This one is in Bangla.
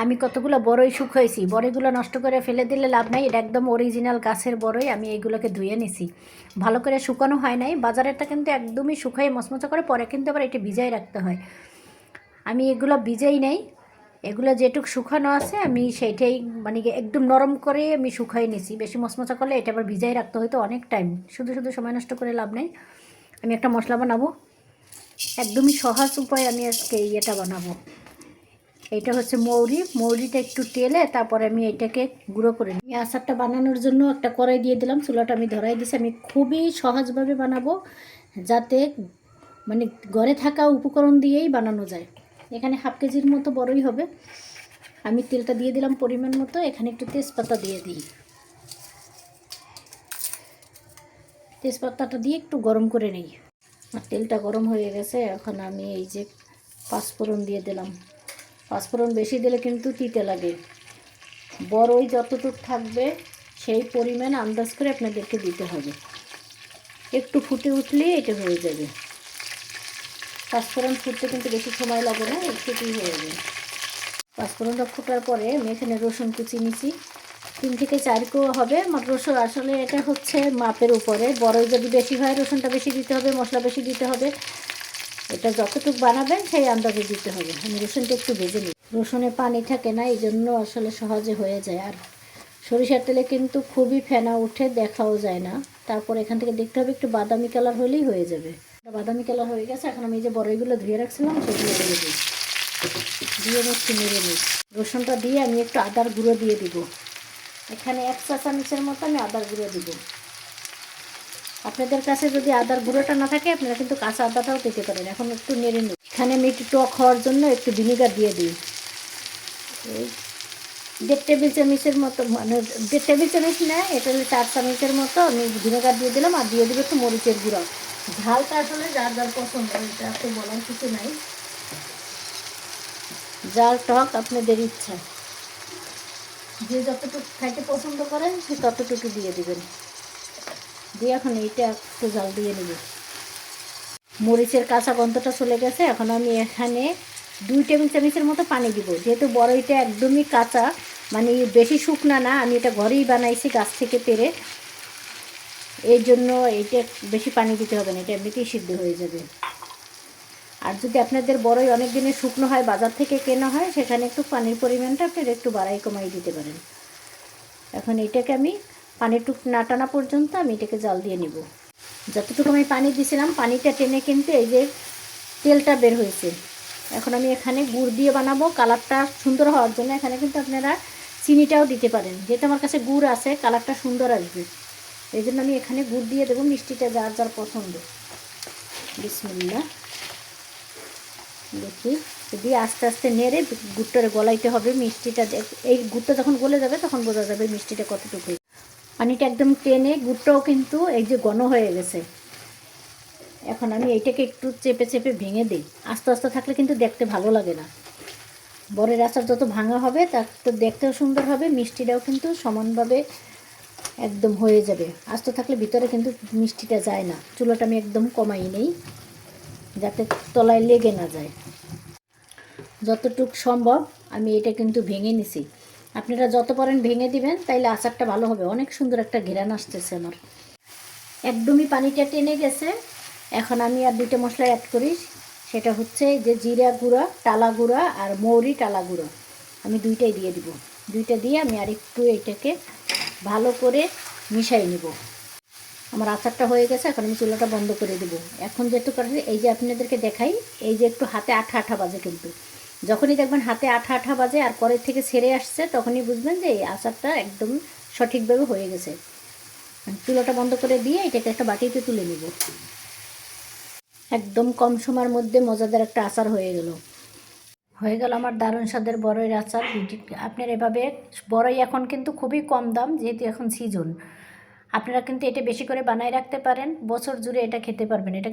আমি কতগুলো বড়ই শুকাইছি, বড়ইগুলো নষ্ট করে ফেলে দিলে লাভ নাই। এটা একদম অরিজিনাল গাছের বড়ই। আমি এইগুলোকে ধুয়ে নিছি, ভালো করে শুকানো হয় নাই। বাজারেরটা কিন্তু একদমই শুকাই মচমচা করে, পরে কিন্তু আবার এটা ভিজাই রাখতে হয়। আমি এগুলো ভিজাই নাই, এগুলো যেটুক শুকানো আছে আমি সেইটাই মানে একদম নরম করে আমি শুকাই নিছি। বেশি মচমচা করলে এটা আবার ভিজাই রাখতে হয়তো অনেক টাইম, শুধু শুধু সময় নষ্ট করে লাভ নেই। আমি একটা মশলা বানাবো, একদমই সহজ উপায়। আমি আজকে ইয়েটা বানাবো। এটা হচ্ছে মৌরিটা একটু তেলে তারপরে আমি এটাকে গুঁড়ো করে নিই। আচারটা বানানোর জন্য একটা কড়াই দিয়ে দিলাম, চুলাটা আমি ধরাই দিছি। আমি খুবই সহজভাবে বানাবো, যাতে মানে ঘরে থাকা উপকরণ দিয়েই বানানো যায়। এখানে হাফ কেজির মতো বড়ই হবে। আমি তেলটা দিয়ে দিলাম পরিমাণ মতো। এখানে একটু তেজপাতা দিয়ে দিই, তেজপাতাটা দিয়ে একটু গরম করে নিই। আর তেলটা গরম হয়ে গেছে, এখন আমি এই যে পাঁচফোড়ন দিয়ে দিলাম। পাঁচফোড়ন বেশি দিলে কিন্তু তিতে লাগে। বড়ই যতটুকু থাকবে সেই পরিমাণ আন্দাজ করে আপনাদেরকে দিতে হবে। একটু ফুটে উঠলেই এটা হয়ে যাবে। পাঁচফোড়ন ফুটতে কিন্তু বেশি সময় লাগে না, একটুই হয়ে যাবে। পাঁচফোড়নটা ফোটার পরে আমি এখানে রসুন কুচি নিচ্ছি, 3 থেকে 4 কোয়া হবে আমার রসুন। আসলে এটা হচ্ছে মাপের উপরে, বড়ই যদি বেশি হয় রসুনটা বেশি দিতে হবে, মশলা বেশি দিতে হবে। এটা যতটুকু বানাবেন সেই আন্দাজে দিতে হবে। আমি রসুনটা একটু ভেজে নিই, রসুনে পানি থাকে না, এই জন্য আসলে সহজে হয়ে যায়। আর সরিষার তেলে কিন্তু খুবই ফেনা উঠে, দেখাও যায় না। তারপর এখান থেকে দেখতে হবে একটু বাদামি কালার হলেই হয়ে যাবে। বাদামি কালার হয়ে গেছে, এখন আমি যে বড়ইগুলো ধুয়ে রাখছিলাম সেগুলো দিয়ে দিই, দিয়ে একটু নেড়ে নিই। রসুনটা দিয়ে আমি একটু আদার গুঁড়ো দিয়ে দিব। এখানে 1 চা চামচের মতো আমি আদার গুঁড়ো দিব। আপনাদের কাছে যদি আদার গুঁড়োটা না থাকে আপনারা কিন্তু কাঁচা আদাটাও দিতে পারেন। এখন একটু নেড়ে নিই। এখানে আমি একটু টক হওয়ার জন্য একটু ভিনিগার দিয়ে দিই, এই 1.5 টেবিল চামচের মতো, মানে 1.5 টেবিল চামচ না, এটা হলো 4 চামচের মতো আমি ভিনেগার দিয়ে দিলাম। আর দিয়ে দেবো একটু মরিচের গুঁড়ো। ঝালটা আসলে যার যার পছন্দ, এটা তো বলার কিছু নাই। জাল টক আপনাদের ইচ্ছা, যে যতটুকু খাইতে পছন্দ করেন সে ততটুকু দিয়ে দেবেন। দিয়ে এখন এইটা একটু জাল দিয়ে নেব। মরিচের কাঁচা গন্ধটা চলে গেছে, এখন আমি এখানে 2 টেবিল চামচের মতো পানি দিব। যেহেতু বড়ইটা একদমই কাঁচা, মানে বেশি শুকনা না, আমি এটা ঘরেই বানাইছি গাছ থেকে পেরে, এই জন্য এইটা বেশি পানি দিতে হবে না, এটা এমনিতেই সিদ্ধ হয়ে যাবে। আর যদি আপনাদের বড়ই অনেক দিনের শুকনো হয়, বাজার থেকে কেনা হয়, সেখানে একটু পানির পরিমাণটা আপনারা একটু বাড়াই কমাই দিতে পারেন। এখন এটাকে আমি পানিটুক না টানা পর্যন্ত আমি এটাকে জাল দিয়ে নিব। যতটুকু আমি পানি দিয়েছিলাম পানিটা টেনে কিন্তু এই যে তেলটা বের হয়েছে। এখন আমি এখানে গুড় দিয়ে বানাবো কালারটা সুন্দর হওয়ার জন্য। এখানে কিন্তু আপনারা চিনিটাও দিতে পারেন, যেহেতু আমার কাছে গুড় আছে কালারটা সুন্দর আসবে, এই জন্য আমি এখানে গুড় দিয়ে দেবো। মিষ্টিটা যার যার পছন্দ। বিসমিল্লাহ, দেখি দিয়ে আস্তে আস্তে নেড়ে গুড়টারে গলাইতে হবে। মিষ্টিটা এই গুড়টা যখন গলে যাবে তখন বোঝা যাবে মিষ্টিটা কতটুকু। পানিটা একদম টেনে গুড়টাও কিন্তু এই যে ঘন হয়ে গেছে। এখন আমি এইটাকে একটু চেপে চেপে ভেঙে দিই। আস্তে আস্তে থাকলে কিন্তু দেখতে ভালো লাগে না। বড়ের আচার যত ভাঙা হবে তার তো দেখতেও সুন্দর হবে, মিষ্টিটাও কিন্তু সমানভাবে একদম হয়ে যাবে। আস্তে থাকলে ভিতরে কিন্তু মিষ্টিটা যায় না। চুলাটা আমি একদম কমাই নেই, যাতে তলায় লেগে না যায়। যতটুকু সম্ভব আমি এটা কিন্তু ভেঙে নিছি। আপনারা যত পারেন ভেঙে দিবেন, তাইলে আচারটা ভালো হবে। অনেক সুন্দর একটা ঘেরান আসতেছে আমার। একদমই পানিটা টেনে গেছে। এখন আমি আর 2টা মশলা অ্যাড করি, সেটা হচ্ছে যে জিরা গুঁড়া, টালা গুঁড়া আর মৌরি টালা গুঁড়া। আমি 2টাই দিয়ে দিব। 2টা দিয়ে আমি আরেকটু এইটাকে ভালো করে মিশাই নেব। আমার আচারটা হয়ে গেছে, এখন আমি চুলাটা বন্ধ করে দেবো। এখন যেহেতু করে এই যে আপনাদেরকে দেখাই, এই যে একটু হাতে আঠা আঠা বাজে, কিন্তু যখনই দেখবেন হাতে আঠা আঠা বাজে আর কড়াই থেকে ছেড়ে আসছে, তখনই বুঝবেন যে এই আচারটা একদম সঠিকভাবে হয়ে গেছে। চুলাটা বন্ধ করে দিয়ে এটাকে একটা বাটিতে তুলে নেব। একদম কম সময়ের মধ্যে মজাদার একটা আচার হয়ে গেল আমার দারুণ স্বাদের বড়ইয়ের আচার। আপনার এভাবে, বড়ই এখন কিন্তু খুবই কম দাম, যেহেতু এখন সিজন। আপনারা কিন্তু এটা বেশি করে বানায় রাখতে পারেন, বছর জুড়ে এটা খেতে পারবেন। এটা